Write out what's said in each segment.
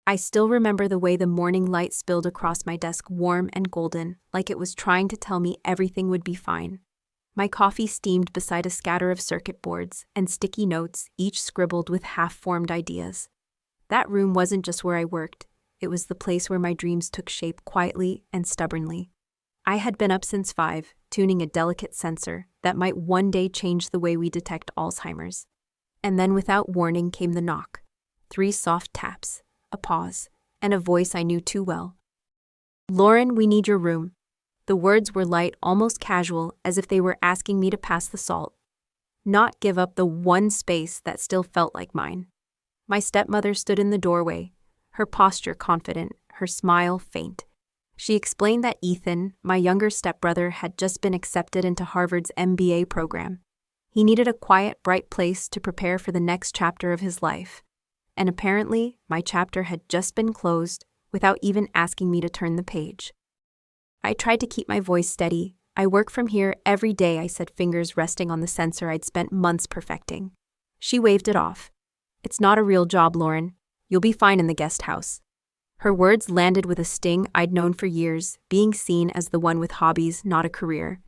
I still remember the way the morning light spilled across my desk, warm and golden, like it was trying to tell me everything would be fine. My coffee steamed beside a scatter of circuit boards and sticky notes, each scribbled with half-formed ideas. That room wasn't just where I worked, it was the place where my dreams took shape quietly and stubbornly. I had been up since 5, tuning a delicate sensor that might one day change the way we detect Alzheimer's. And then without warning came the knock. 3 soft taps, a pause, and a voice I knew too well. "Lauren, we need your room." The words were light, almost casual, as if they were asking me to pass the salt. Not give up the one space that still felt like mine. My stepmother stood in the doorway, her posture confident, her smile faint. She explained that Ethan, my younger stepbrother, had just been accepted into Harvard's MBA program. He needed a quiet, bright place to prepare for the next chapter of his life. And apparently, my chapter had just been closed without even asking me to turn the page. I tried to keep my voice steady. "I work from here every day," I said, fingers resting on the sensor I'd spent months perfecting. She waved it off. "It's not a real job, Lauren. You'll be fine in the guest house." Her words landed with a sting I'd known for years, being seen as the one with hobbies, not a career.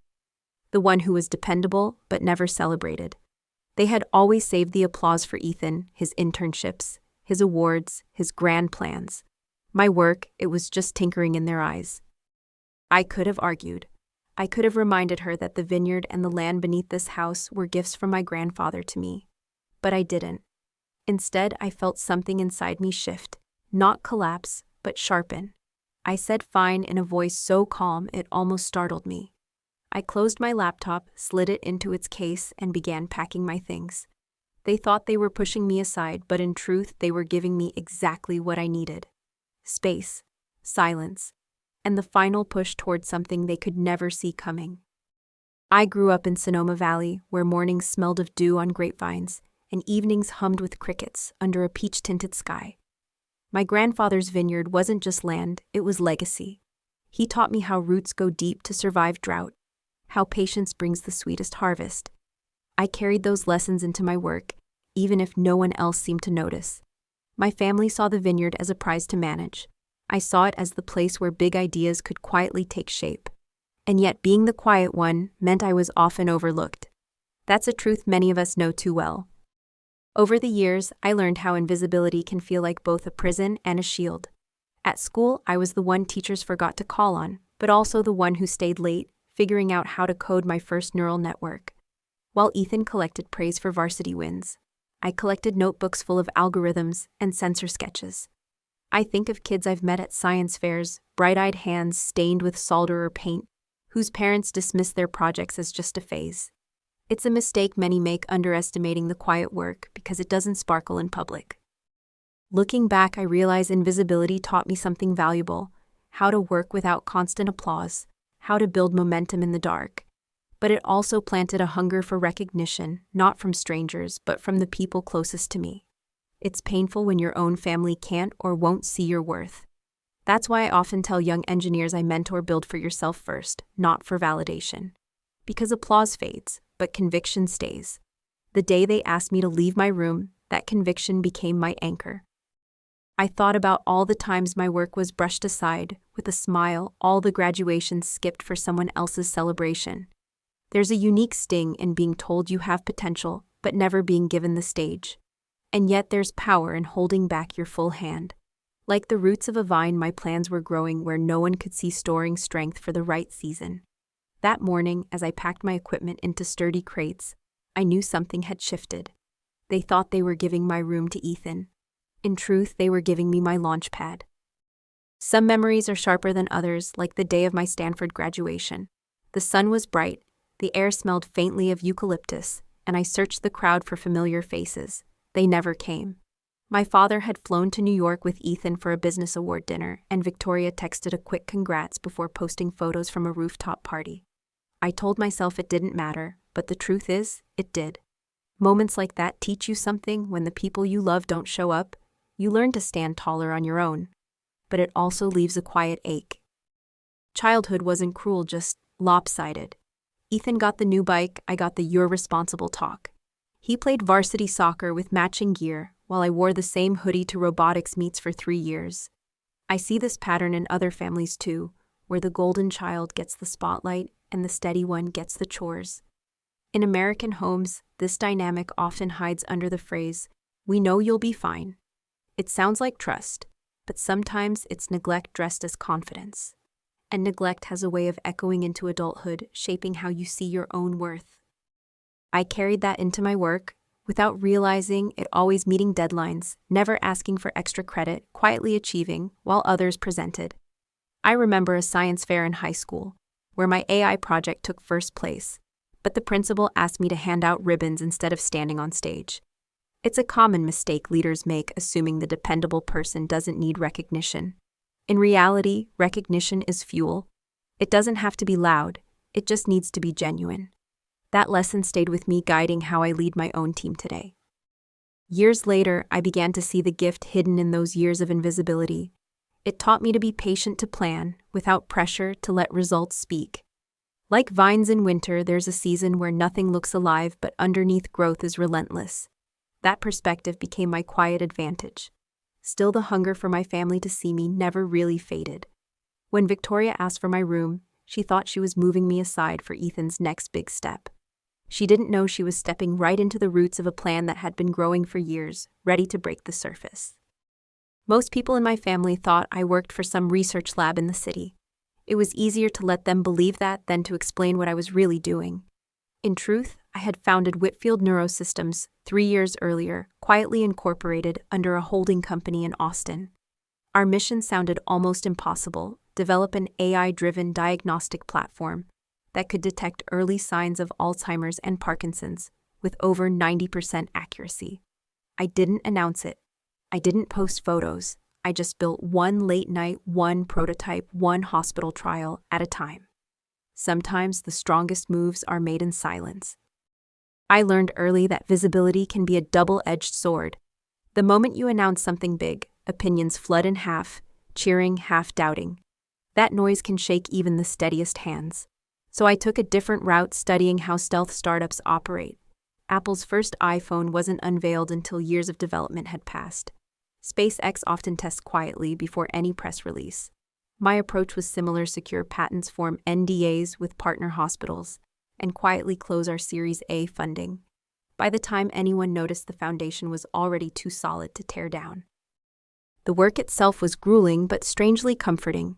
The one who was dependable, but never celebrated. They had always saved the applause for Ethan, his internships, his awards, his grand plans. My work, it was just tinkering in their eyes. I could have argued. I could have reminded her that the vineyard and the land beneath this house were gifts from my grandfather to me. But I didn't. Instead, I felt something inside me shift, not collapse, but sharpen. I said fine in a voice so calm it almost startled me. I closed my laptop, slid it into its case, and began packing my things. They thought they were pushing me aside, but in truth, they were giving me exactly what I needed. Space, silence, and the final push towards something they could never see coming. I grew up in Sonoma Valley, where mornings smelled of dew on grapevines, and evenings hummed with crickets under a peach-tinted sky. My grandfather's vineyard wasn't just land, it was legacy. He taught me how roots go deep to survive drought, how patience brings the sweetest harvest. I carried those lessons into my work, even if no one else seemed to notice. My family saw the vineyard as a prize to manage. I saw it as the place where big ideas could quietly take shape. And yet being the quiet one meant I was often overlooked. That's a truth many of us know too well. Over the years, I learned how invisibility can feel like both a prison and a shield. At school, I was the one teachers forgot to call on, but also the one who stayed late, figuring out how to code my first neural network. While Ethan collected praise for varsity wins, I collected notebooks full of algorithms and sensor sketches. I think of kids I've met at science fairs, bright-eyed hands stained with solder or paint, whose parents dismiss their projects as just a phase. It's a mistake many make underestimating the quiet work because it doesn't sparkle in public. Looking back, I realize invisibility taught me something valuable: how to work without constant applause, how to build momentum in the dark. But it also planted a hunger for recognition, not from strangers, but from the people closest to me. It's painful when your own family can't or won't see your worth. That's why I often tell young engineers I mentor, build for yourself first, not for validation. Because applause fades, but conviction stays. The day they asked me to leave my room, that conviction became my anchor. I thought about all the times my work was brushed aside, with a smile, all the graduations skipped for someone else's celebration. There's a unique sting in being told you have potential, but never being given the stage. And yet there's power in holding back your full hand. Like the roots of a vine, my plans were growing where no one could see, storing strength for the right season. That morning, as I packed my equipment into sturdy crates, I knew something had shifted. They thought they were giving my room to Ethan. In truth, they were giving me my launch pad. Some memories are sharper than others, like the day of my Stanford graduation. The sun was bright, the air smelled faintly of eucalyptus, and I searched the crowd for familiar faces. They never came. My father had flown to New York with Ethan for a business award dinner, and Victoria texted a quick congrats before posting photos from a rooftop party. I told myself it didn't matter, but the truth is, it did. Moments like that teach you something. When the people you love don't show up, you learn to stand taller on your own. But it also leaves a quiet ache. Childhood wasn't cruel, just lopsided. Ethan got the new bike, I got the "you're responsible" talk. He played varsity soccer with matching gear, while I wore the same hoodie to robotics meets for 3 years. I see this pattern in other families too, where the golden child gets the spotlight and the steady one gets the chores. In American homes, this dynamic often hides under the phrase, "We know you'll be fine." It sounds like trust, but sometimes it's neglect dressed as confidence. And neglect has a way of echoing into adulthood, shaping how you see your own worth. I carried that into my work, without realizing it, always meeting deadlines, never asking for extra credit, quietly achieving while others presented. I remember a science fair in high school, where my AI project took first place, but the principal asked me to hand out ribbons instead of standing on stage. It's a common mistake leaders make, assuming the dependable person doesn't need recognition. In reality, recognition is fuel. It doesn't have to be loud, it just needs to be genuine. That lesson stayed with me, guiding how I lead my own team today. Years later, I began to see the gift hidden in those years of invisibility. It taught me to be patient, to plan, without pressure, to let results speak. Like vines in winter, there's a season where nothing looks alive, but underneath growth is relentless. That perspective became my quiet advantage. Still, the hunger for my family to see me never really faded. When Victoria asked for my room, she thought she was moving me aside for Ethan's next big step. She didn't know she was stepping right into the roots of a plan that had been growing for years, ready to break the surface. Most people in my family thought I worked for some research lab in the city. It was easier to let them believe that than to explain what I was really doing. In truth, I had founded Whitfield NeuroSystems 3 years earlier, quietly incorporated under a holding company in Austin. Our mission sounded almost impossible: develop an AI-driven diagnostic platform that could detect early signs of Alzheimer's and Parkinson's with over 90% accuracy. I didn't announce it. I didn't post photos. I just built one late night, one prototype, one hospital trial at a time. Sometimes the strongest moves are made in silence. I learned early that visibility can be a double-edged sword. The moment you announce something big, opinions flood in, half cheering, half doubting. That noise can shake even the steadiest hands. So I took a different route, studying how stealth startups operate. Apple's first iPhone wasn't unveiled until years of development had passed. SpaceX often tests quietly before any press release. My approach was similar: secure patents, form NDAs with partner hospitals, and quietly close our Series A funding. By the time anyone noticed, the foundation was already too solid to tear down. The work itself was grueling but strangely comforting.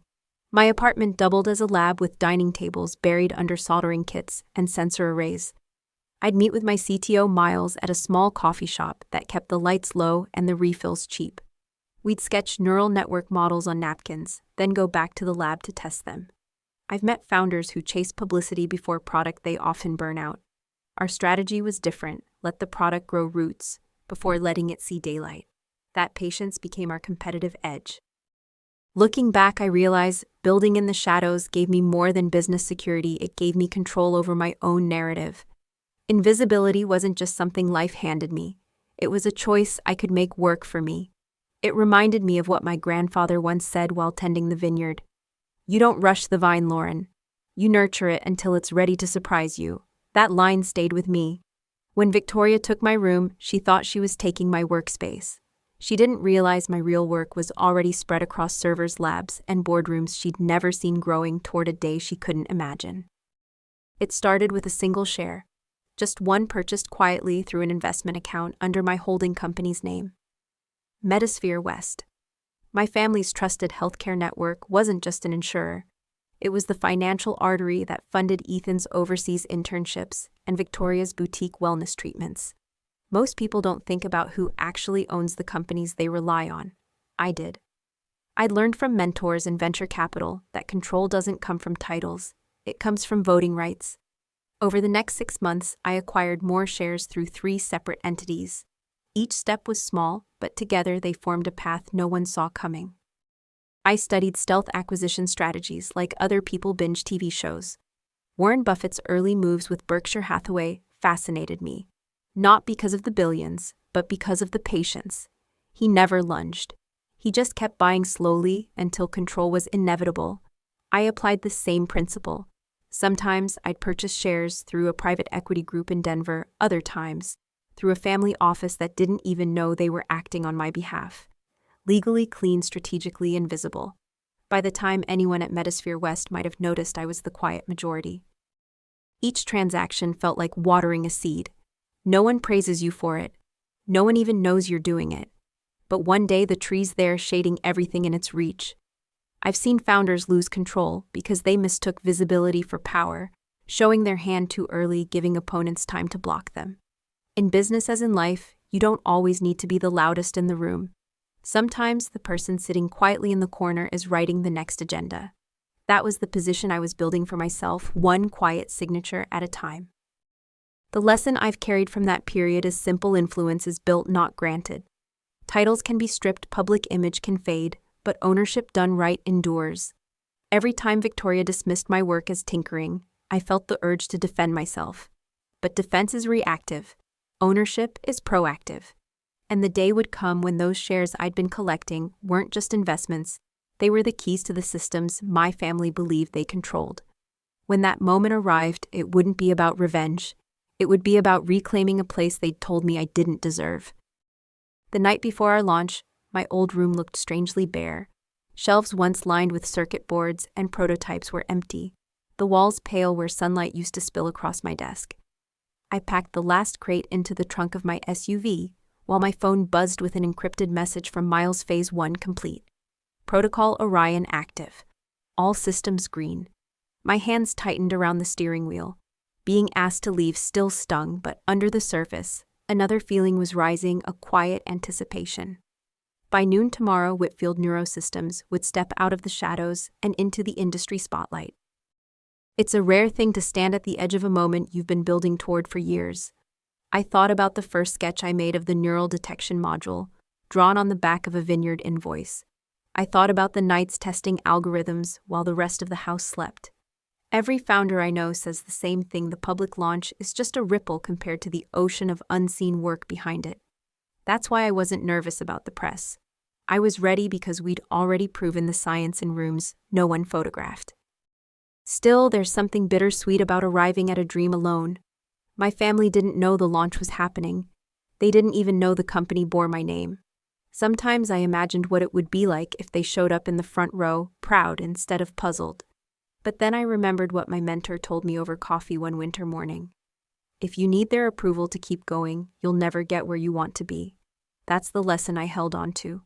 My apartment doubled as a lab, with dining tables buried under soldering kits and sensor arrays. I'd meet with my CTO Miles at a small coffee shop that kept the lights low and the refills cheap. We'd sketch neural network models on napkins, then go back to the lab to test them. I've met founders who chase publicity before product; they often burn out. Our strategy was different: let the product grow roots before letting it see daylight. That patience became our competitive edge. Looking back, I realize building in the shadows gave me more than business security. It gave me control over my own narrative. Invisibility wasn't just something life handed me. It was a choice I could make work for me. It reminded me of what my grandfather once said while tending the vineyard. "You don't rush the vine, Lauren. You nurture it until it's ready to surprise you." That line stayed with me. When Victoria took my room, she thought she was taking my workspace. She didn't realize my real work was already spread across servers, labs, and boardrooms she'd never seen, growing toward a day she couldn't imagine. It started with a single share, just one purchased quietly through an investment account under my holding company's name. Medisphere West. My family's trusted healthcare network wasn't just an insurer. It was the financial artery that funded Ethan's overseas internships and Victoria's boutique wellness treatments. Most people don't think about who actually owns the companies they rely on. I did. I'd learned from mentors in venture capital that control doesn't come from titles, it comes from voting rights. Over the next 6 months, I acquired more shares through 3 separate entities. Each step was small, but together they formed a path no one saw coming. I studied stealth acquisition strategies like other people binge TV shows. Warren Buffett's early moves with Berkshire Hathaway fascinated me, not because of the billions, but because of the patience. He never lunged. He just kept buying slowly until control was inevitable. I applied the same principle. Sometimes I'd purchase shares through a private equity group in Denver, other times through a family office that didn't even know they were acting on my behalf. Legally clean, strategically invisible. By the time anyone at Medisphere West might have noticed, I was the quiet majority. Each transaction felt like watering a seed. No one praises you for it. No one even knows you're doing it. But one day the tree's there, shading everything in its reach. I've seen founders lose control because they mistook visibility for power, showing their hand too early, giving opponents time to block them. In business as in life, you don't always need to be the loudest in the room. Sometimes the person sitting quietly in the corner is writing the next agenda. That was the position I was building for myself, one quiet signature at a time. The lesson I've carried from that period is simple: influence is built, not granted. Titles can be stripped, public image can fade, but ownership done right endures. Every time Victoria dismissed my work as tinkering, I felt the urge to defend myself. But defense is reactive. Ownership is proactive. And the day would come when those shares I'd been collecting weren't just investments, they were the keys to the systems my family believed they controlled. When that moment arrived, it wouldn't be about revenge. It would be about reclaiming a place they'd told me I didn't deserve. The night before our launch, my old room looked strangely bare. Shelves once lined with circuit boards and prototypes were empty, the walls pale where sunlight used to spill across my desk. I packed the last crate into the trunk of my SUV, while my phone buzzed with an encrypted message from Miles: Phase 1 complete. Protocol Orion active. All systems green. My hands tightened around the steering wheel. Being asked to leave still stung, but under the surface, another feeling was rising, a quiet anticipation. By noon tomorrow, Whitfield NeuroSystems would step out of the shadows and into the industry spotlight. It's a rare thing to stand at the edge of a moment you've been building toward for years. I thought about the first sketch I made of the neural detection module, drawn on the back of a vineyard invoice. I thought about the nights testing algorithms while the rest of the house slept. Every founder I know says the same thing: the public launch is just a ripple compared to the ocean of unseen work behind it. That's why I wasn't nervous about the press. I was ready because we'd already proven the science in rooms no one photographed. Still, there's something bittersweet about arriving at a dream alone. My family didn't know the launch was happening. They didn't even know the company bore my name. Sometimes I imagined what it would be like if they showed up in the front row, proud instead of puzzled. But then I remembered what my mentor told me over coffee one winter morning. If you need their approval to keep going, you'll never get where you want to be. That's the lesson I held on to.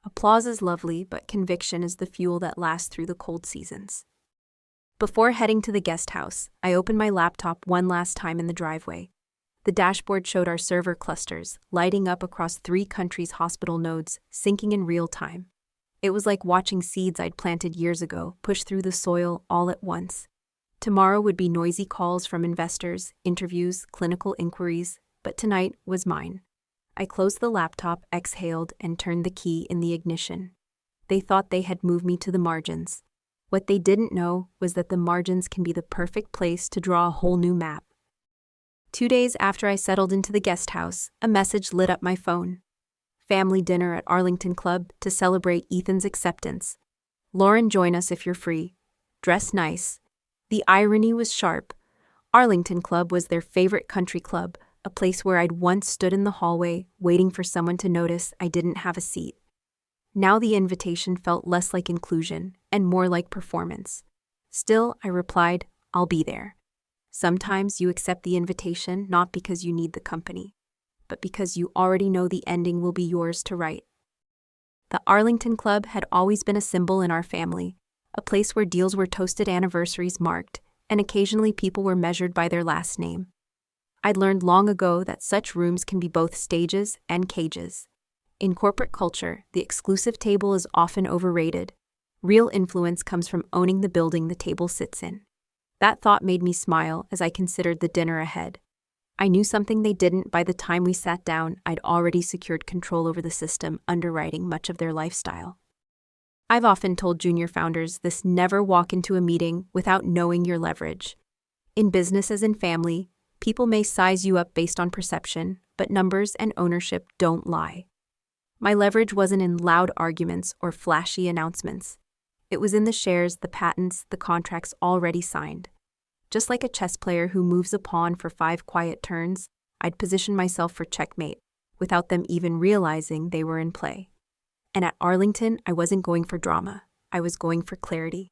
Applause is lovely, but conviction is the fuel that lasts through the cold seasons. Before heading to the guest house, I opened my laptop one last time in the driveway. The dashboard showed our server clusters, lighting up across 3 countries' hospital nodes, syncing in real time. It was like watching seeds I'd planted years ago push through the soil all at once. Tomorrow would be noisy calls from investors, interviews, clinical inquiries, but tonight was mine. I closed the laptop, exhaled, and turned the key in the ignition. They thought they had moved me to the margins. What they didn't know was that the margins can be the perfect place to draw a whole new map. 2 days after I settled into the guest house, a message lit up my phone. Family dinner at Arlington Club to celebrate Ethan's acceptance. Lauren, join us if you're free. Dress nice. The irony was sharp. Arlington Club was their favorite country club, a place where I'd once stood in the hallway, waiting for someone to notice I didn't have a seat. Now the invitation felt less like inclusion and more like performance. Still, I replied, I'll be there. Sometimes you accept the invitation not because you need the company, but because you already know the ending will be yours to write. The Arlington Club had always been a symbol in our family, a place where deals were toasted, anniversaries marked, and occasionally people were measured by their last name. I'd learned long ago that such rooms can be both stages and cages. In corporate culture, the exclusive table is often overrated. Real influence comes from owning the building the table sits in. That thought made me smile as I considered the dinner ahead. I knew something they didn't. By the time we sat down, I'd already secured control over the system, underwriting much of their lifestyle. I've often told junior founders this: never walk into a meeting without knowing your leverage. In business as in family, people may size you up based on perception, but numbers and ownership don't lie. My leverage wasn't in loud arguments or flashy announcements. It was in the shares, the patents, the contracts already signed. Just like a chess player who moves a pawn for 5 quiet turns, I'd positioned myself for checkmate, without them even realizing they were in play. And at Arlington, I wasn't going for drama. I was going for clarity.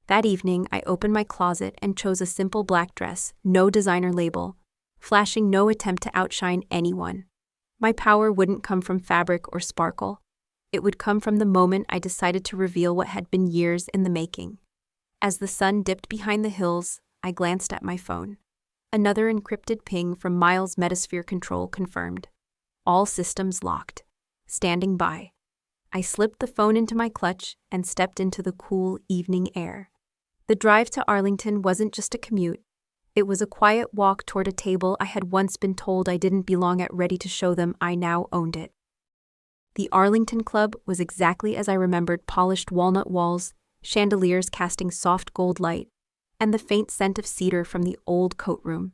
That evening, I opened my closet and chose a simple black dress, no designer label, flashing no attempt to outshine anyone. My power wouldn't come from fabric or sparkle. It would come from the moment I decided to reveal what had been years in the making. As the sun dipped behind the hills, I glanced at my phone. Another encrypted ping from Miles' Medisphere control confirmed. All systems locked. Standing by. I slipped the phone into my clutch and stepped into the cool evening air. The drive to Arlington wasn't just a commute. It was a quiet walk toward a table I had once been told I didn't belong at, ready to show them I now owned it. The Arlington Club was exactly as I remembered: polished walnut walls, chandeliers casting soft gold light, and the faint scent of cedar from the old coat room.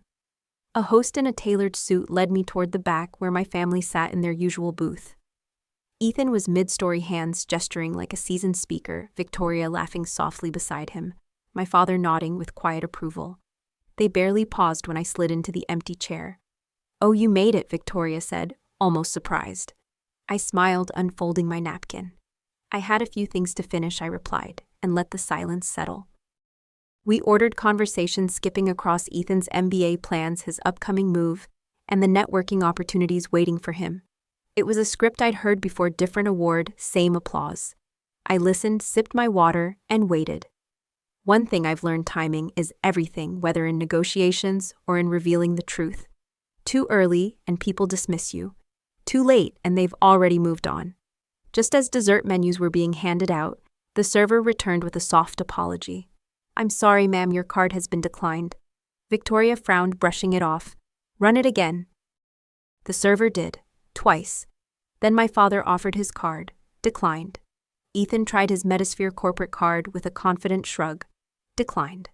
A host in a tailored suit led me toward the back where my family sat in their usual booth. Ethan was mid-story, hands gesturing like a seasoned speaker, Victoria laughing softly beside him, my father nodding with quiet approval. They barely paused when I slid into the empty chair. "Oh, you made it," Victoria said, almost surprised. I smiled, unfolding my napkin. "I had a few things to finish," I replied, and let the silence settle. We ordered conversation, skipping across Ethan's MBA plans, his upcoming move, and the networking opportunities waiting for him. It was a script I'd heard before: different award, same applause. I listened, sipped my water, and waited. One thing I've learned: timing is everything, whether in negotiations or in revealing the truth. Too early, and people dismiss you. Too late, and they've already moved on. Just as dessert menus were being handed out, the server returned with a soft apology. "I'm sorry, ma'am, your card has been declined." Victoria frowned, brushing it off. "Run it again." The server did, twice. Then my father offered his card, declined. Ethan tried his Medisphere corporate card with a confident shrug, declined.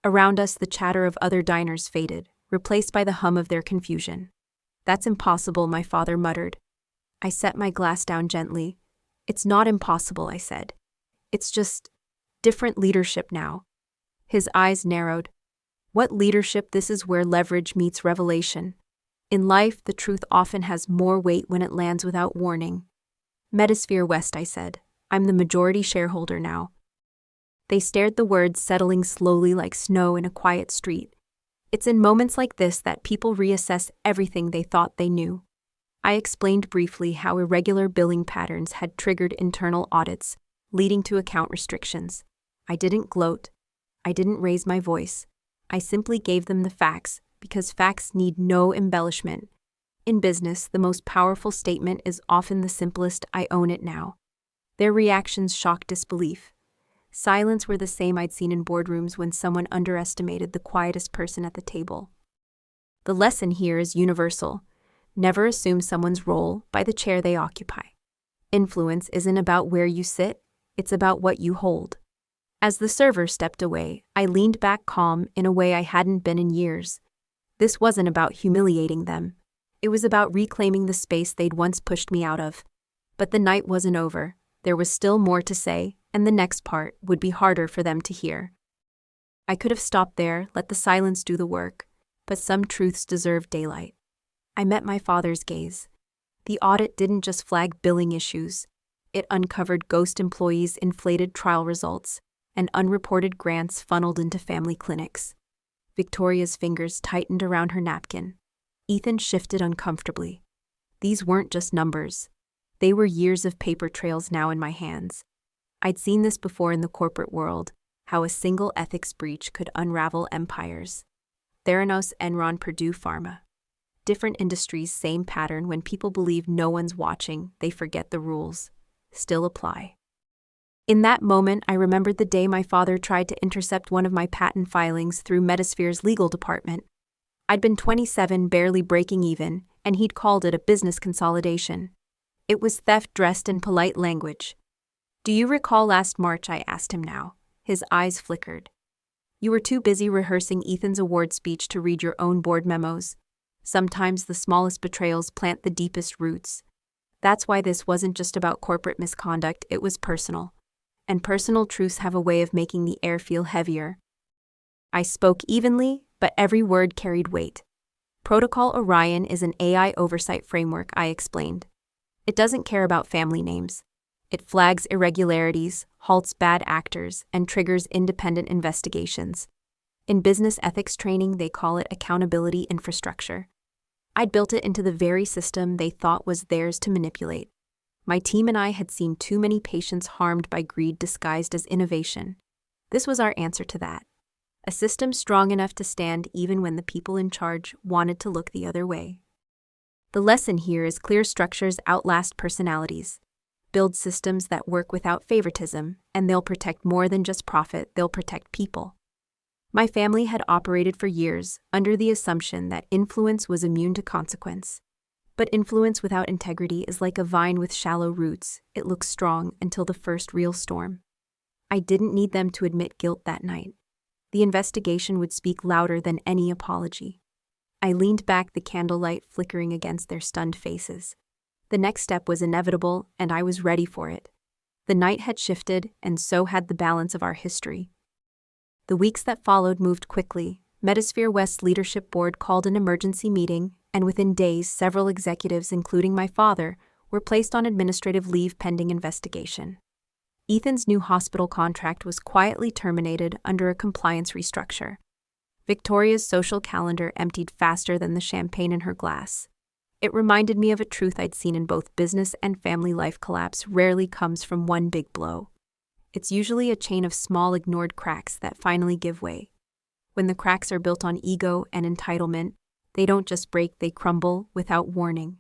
Around us, the chatter of other diners faded, replaced by the hum of their confusion. "That's impossible," my father muttered. I set my glass down gently. "It's not impossible," I said. "It's just different leadership now." His eyes narrowed. "What leadership?" "This is where leverage meets revelation. In life, the truth often has more weight when it lands without warning." "Medisphere West," I said. "I'm the majority shareholder now." They stared, the words settling slowly like snow in a quiet street. It's in moments like this that people reassess everything they thought they knew. I explained briefly how irregular billing patterns had triggered internal audits, leading to account restrictions. I didn't gloat. I didn't raise my voice. I simply gave them the facts, because facts need no embellishment. In business, the most powerful statement is often the simplest: "I own it now." Their reactions shocked disbelief. Silence were the same I'd seen in boardrooms when someone underestimated the quietest person at the table. The lesson here is universal. Never assume someone's role by the chair they occupy. Influence isn't about where you sit, it's about what you hold. As the server stepped away, I leaned back, calm in a way I hadn't been in years. This wasn't about humiliating them. It was about reclaiming the space they'd once pushed me out of. But the night wasn't over. There was still more to say, and the next part would be harder for them to hear. I could have stopped there, let the silence do the work, but some truths deserve daylight. I met my father's gaze. The audit didn't just flag billing issues. It uncovered ghost employees, inflated trial results, and unreported grants funneled into family clinics. Victoria's fingers tightened around her napkin. Ethan shifted uncomfortably. These weren't just numbers. They were years of paper trails now in my hands. I'd seen this before in the corporate world, how a single ethics breach could unravel empires. Theranos, Enron, Purdue Pharma. Different industries, same pattern: when people believe no one's watching, they forget the rules still apply. In that moment, I remembered the day my father tried to intercept one of my patent filings through Medisphere's legal department. I'd been 27, barely breaking even, and he'd called it a business consolidation. It was theft dressed in polite language. "Do you recall last March?" I asked him now. His eyes flickered. "You were too busy rehearsing Ethan's award speech to read your own board memos. Sometimes the smallest betrayals plant the deepest roots. That's why this wasn't just about corporate misconduct, it was personal. And personal truths have a way of making the air feel heavier." I spoke evenly, but every word carried weight. Protocol Orion is an AI oversight framework, I explained. It doesn't care about family names. It flags irregularities, halts bad actors, and triggers independent investigations. In business ethics training, they call it accountability infrastructure. I'd built it into the very system they thought was theirs to manipulate. My team and I had seen too many patients harmed by greed disguised as innovation. This was our answer to that. A system strong enough to stand even when the people in charge wanted to look the other way. The lesson here is clear structures outlast personalities. Build systems that work without favoritism, and they'll protect more than just profit, they'll protect people. My family had operated for years under the assumption that influence was immune to consequence. But influence without integrity is like a vine with shallow roots. It looks strong until the first real storm. I didn't need them to admit guilt that night. The investigation would speak louder than any apology. I leaned back, the candlelight flickering against their stunned faces. The next step was inevitable, and I was ready for it. The night had shifted, and so had the balance of our history. The weeks that followed moved quickly. Medisphere West's leadership board called an emergency meeting, and within days, several executives, including my father, were placed on administrative leave pending investigation. Ethan's new hospital contract was quietly terminated under a compliance restructure. Victoria's social calendar emptied faster than the champagne in her glass. It reminded me of a truth I'd seen in both business and family life: collapse rarely comes from one big blow. It's usually a chain of small ignored cracks that finally give way. When the cracks are built on ego and entitlement, they don't just break, they crumble without warning.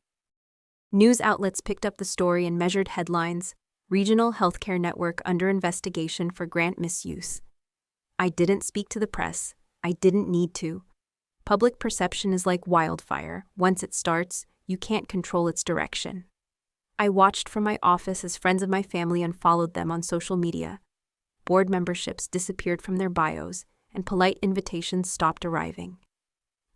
News outlets picked up the story and measured headlines: Regional Healthcare Network under investigation for grant misuse. I didn't speak to the press. I didn't need to. Public perception is like wildfire. Once it starts, you can't control its direction. I watched from my office as friends of my family unfollowed them on social media. Board memberships disappeared from their bios, and polite invitations stopped arriving.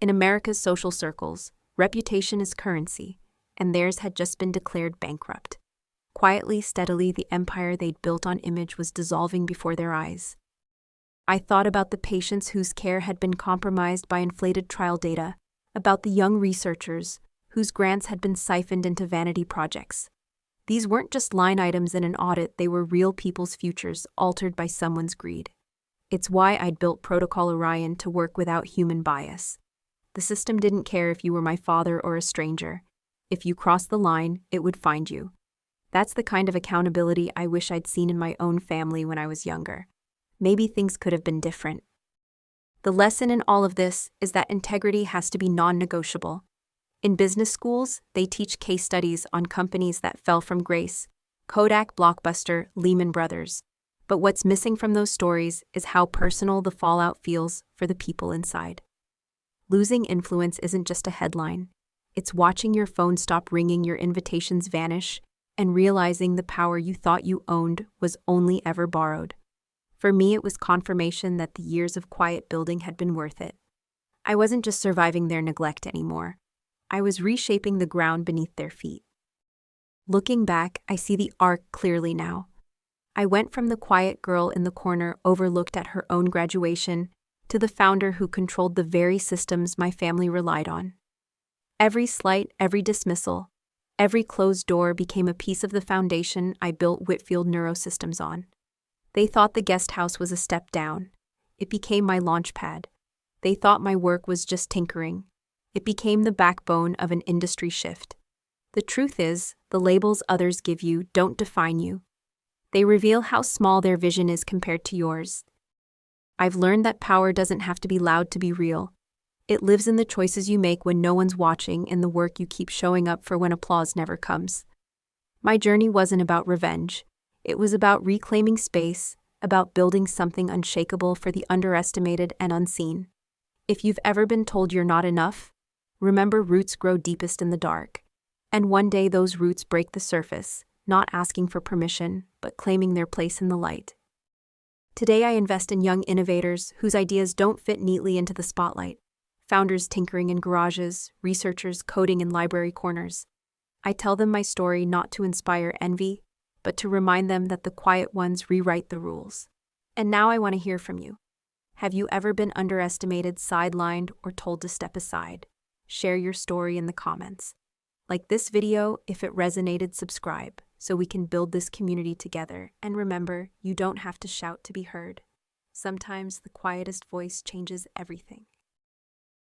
In America's social circles, reputation is currency, and theirs had just been declared bankrupt. Quietly, steadily, the empire they'd built on image was dissolving before their eyes. I thought about the patients whose care had been compromised by inflated trial data, about the young researchers whose grants had been siphoned into vanity projects. These weren't just line items in an audit, they were real people's futures altered by someone's greed. It's why I'd built Protocol Orion to work without human bias. The system didn't care if you were my father or a stranger. If you crossed the line, it would find you. That's the kind of accountability I wish I'd seen in my own family when I was younger. Maybe things could have been different. The lesson in all of this is that integrity has to be non-negotiable. In business schools, they teach case studies on companies that fell from grace: Kodak, Blockbuster, Lehman Brothers. But what's missing from those stories is how personal the fallout feels for the people inside. Losing influence isn't just a headline. It's watching your phone stop ringing, your invitations vanish, and realizing the power you thought you owned was only ever borrowed. For me, it was confirmation that the years of quiet building had been worth it. I wasn't just surviving their neglect anymore. I was reshaping the ground beneath their feet. Looking back, I see the arc clearly now. I went from the quiet girl in the corner overlooked at her own graduation to the founder who controlled the very systems my family relied on. Every slight, every dismissal, every closed door became a piece of the foundation I built Whitfield NeuroSystems on. They thought the guest house was a step down. It became my launch pad. They thought my work was just tinkering. It became the backbone of an industry shift. The truth is, the labels others give you don't define you. They reveal how small their vision is compared to yours. I've learned that power doesn't have to be loud to be real. It lives in the choices you make when no one's watching, in the work you keep showing up for when applause never comes. My journey wasn't about revenge. It was about reclaiming space, about building something unshakable for the underestimated and unseen. If you've ever been told you're not enough, remember, roots grow deepest in the dark. And one day those roots break the surface, not asking for permission, but claiming their place in the light. Today I invest in young innovators whose ideas don't fit neatly into the spotlight. Founders tinkering in garages, researchers coding in library corners. I tell them my story not to inspire envy, but to remind them that the quiet ones rewrite the rules. And now I want to hear from you. Have you ever been underestimated, sidelined, or told to step aside? Share your story in the comments. Like this video if it resonated, subscribe so we can build this community together. And remember, you don't have to shout to be heard. Sometimes the quietest voice changes everything.